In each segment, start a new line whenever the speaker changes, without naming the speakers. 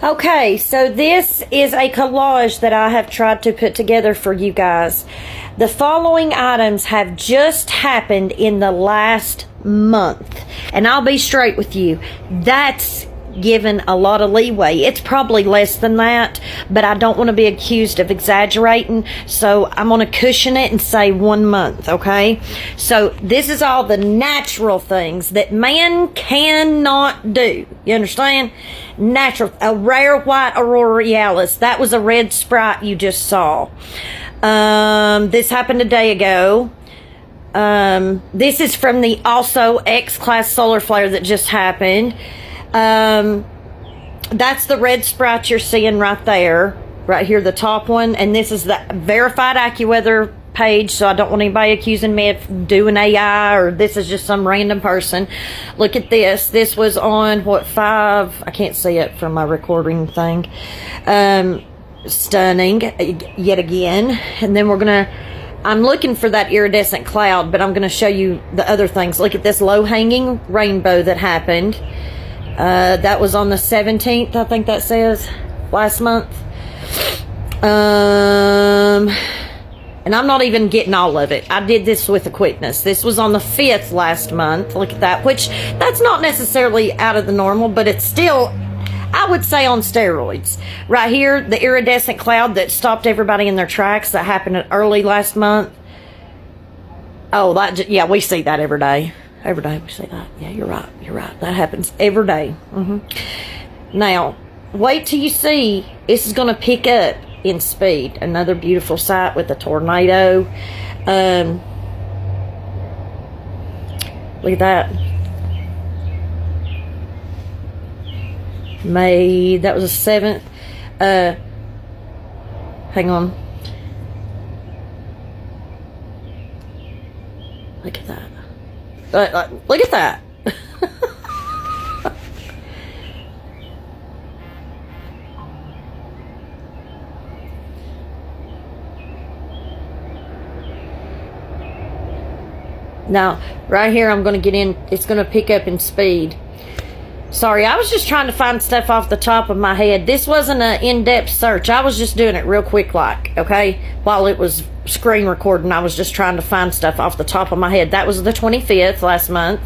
Okay, so this is a collage that I have tried to put together for you guys. The following items have just happened in the last month. And I'll be straight with you. That's given a lot of leeway. It's probably less than that, but I don't want to be accused of exaggerating, so I'm going to cushion it and say 1 month, okay? So this is all the natural things that man cannot do. You understand? Natural. A rare white aurora borealis. That was a red sprite you just saw. This happened a day ago. This is from the also X-Class solar flare that just happened. That's the red sprite you're seeing right there, right here, the top one. And this is the verified AccuWeather page, so I don't want anybody accusing me of doing AI or this is just some random person. Look at this. This was on, what, 5? I can't see it from my recording thing. Stunning, yet again. And then I'm looking for that iridescent cloud, but I'm going to show you the other things. Look at this low-hanging rainbow that happened. That was on the 17th, I think that says, last month. And I'm not even getting all of it. I did this with a quickness. This was on the 5th last month. Look at that, which that's not necessarily out of the normal, but it's still, I would say, on steroids. Right here, the iridescent cloud that stopped everybody in their tracks that happened early last month. Oh, yeah, we see that every day. Every day we see that. Yeah, you're right. You're right. That happens every day. Now, wait till you see. This is going to pick up in speed. Another beautiful sight with a tornado. Look at that. May. That was the 7th. Hang on. Look at that. Look at that. Now, right here, I'm going to get in. It's going to pick up in speed. Sorry, I was just trying to find stuff off the top of my head. This wasn't an in-depth search. I was just doing it real quick, okay? While it was screen recording, I was just trying to find stuff off the top of my head. That was the 25th last month.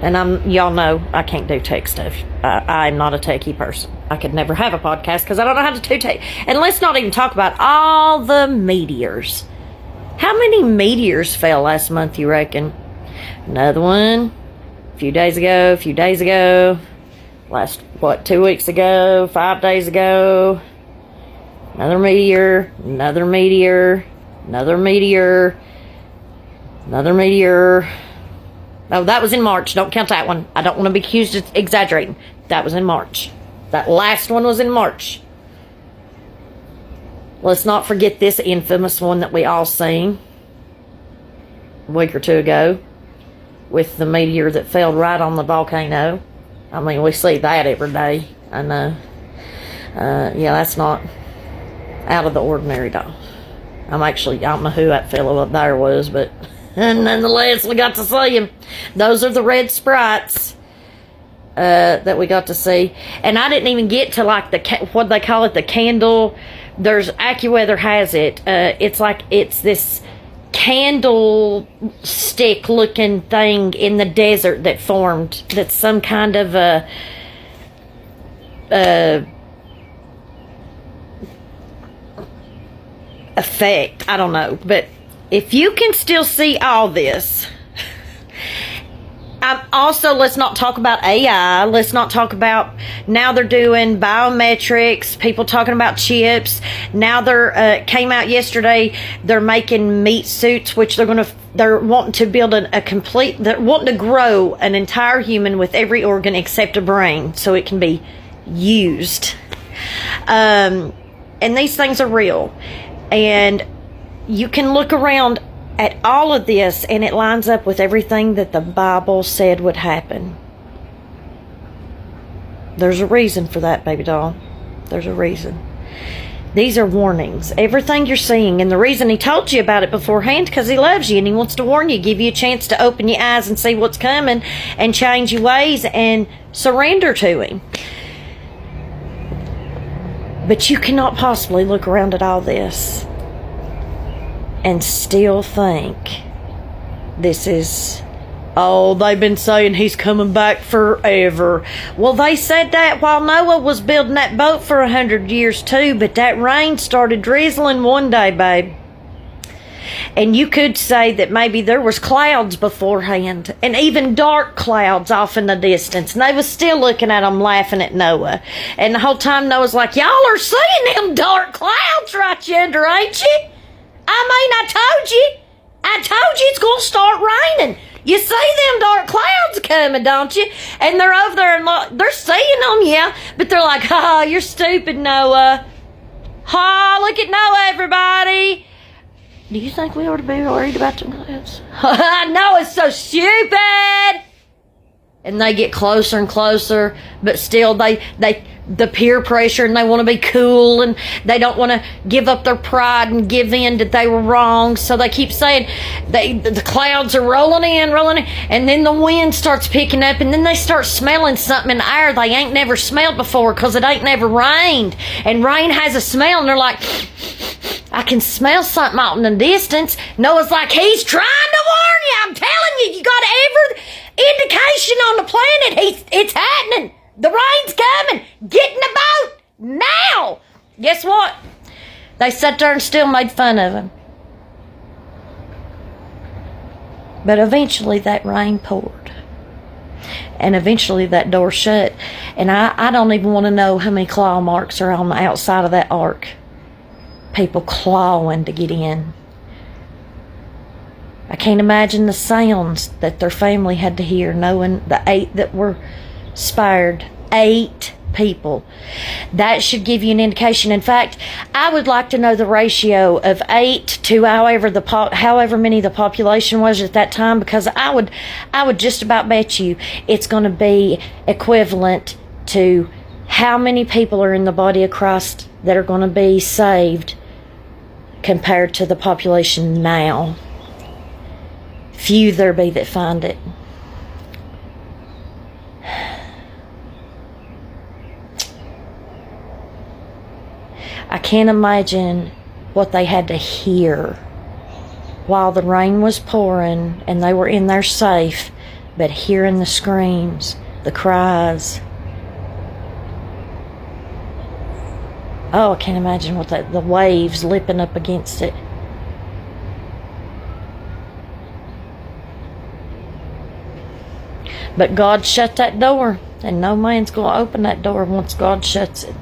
And y'all know I can't do tech stuff. I'm not a techie person. I could never have a podcast because I don't know how to do tech. And let's not even talk about all the meteors. How many meteors fell last month, you reckon? Another one. A few days ago. Last, 2 weeks ago? 5 days ago? Another meteor. Another meteor. Another meteor. Another meteor. Oh, that was in March. Don't count that one. I don't want to be accused of exaggerating. That was in March. That last one was in March. Let's not forget this infamous one that we all seen a week or two ago with the meteor that fell right on the volcano. I mean, we see that every day. I know. Yeah, that's not out of the ordinary, though. I don't know who that fellow up there was, but nonetheless, we got to see him. Those are the red sprites that we got to see. And I didn't even get to, like, what they call it, the candle. There's AccuWeather has it. It's this candlestick looking thing in the desert that formed. That's some kind of a effect. I don't know, but if you can still see all this, also, let's not talk about AI. Let's not talk about, now they're doing biometrics, people talking about chips. Now came out yesterday, they're making meat suits, which they're wanting to build they're wanting to grow an entire human with every organ except a brain so it can be used. And these things are real. And you can look around at all of this, and it lines up with everything that the Bible said would happen. There's a reason for that, baby doll. There's a reason. These are warnings. Everything you're seeing, and the reason he told you about it beforehand, because he loves you and he wants to warn you, give you a chance to open your eyes and see what's coming and change your ways and surrender to him. But you cannot possibly look around at all this and still think this is, oh, they've been saying he's coming back forever. Well, they said that while Noah was building that boat for 100 years too, but that rain started drizzling one day, babe. And you could say that maybe there was clouds beforehand, and even dark clouds off in the distance. And they was still looking at them, laughing at Noah. And the whole time Noah's like, y'all are seeing them dark clouds right yonder, ain't you? I told you it's going to start raining. You see them dark clouds coming, don't you? And they're over there and they're seeing them, yeah. But they're like, ha, you're stupid, Noah. Ha, look at Noah, everybody. Do you think we ought to be worried about them clouds? Noah's so stupid. And they get closer and closer, but still the peer pressure, and they want to be cool, and they don't want to give up their pride and give in that they were wrong. So they keep saying the clouds are rolling in, and then the wind starts picking up, and then they start smelling something in the air they ain't never smelled before because it ain't never rained. And rain has a smell, and they're like, I can smell something out in the distance. Noah's like, he's trying to warn you. I'm telling you, you got every indication on the planet. It's happening. The rain's coming. Get in the boat now. Guess what? They sat there and still made fun of him. But eventually that rain poured. And eventually that door shut. And I don't even want to know how many claw marks are on the outside of that ark. People clawing to get in. I can't imagine the sounds that their family had to hear, knowing the 8 that were spared. 8 people. That should give you an indication. In fact, I would like to know the ratio of 8 to however many the population was at that time, because I would just about bet you it's going to be equivalent to how many people are in the body of Christ that are going to be saved compared to the population now. Few there be that find it. I can't imagine what they had to hear while the rain was pouring and they were in there safe, but hearing the screams, the cries. Oh, I can't imagine what the waves lipping up against it. But God shut that door, and no man's going to open that door once God shuts it.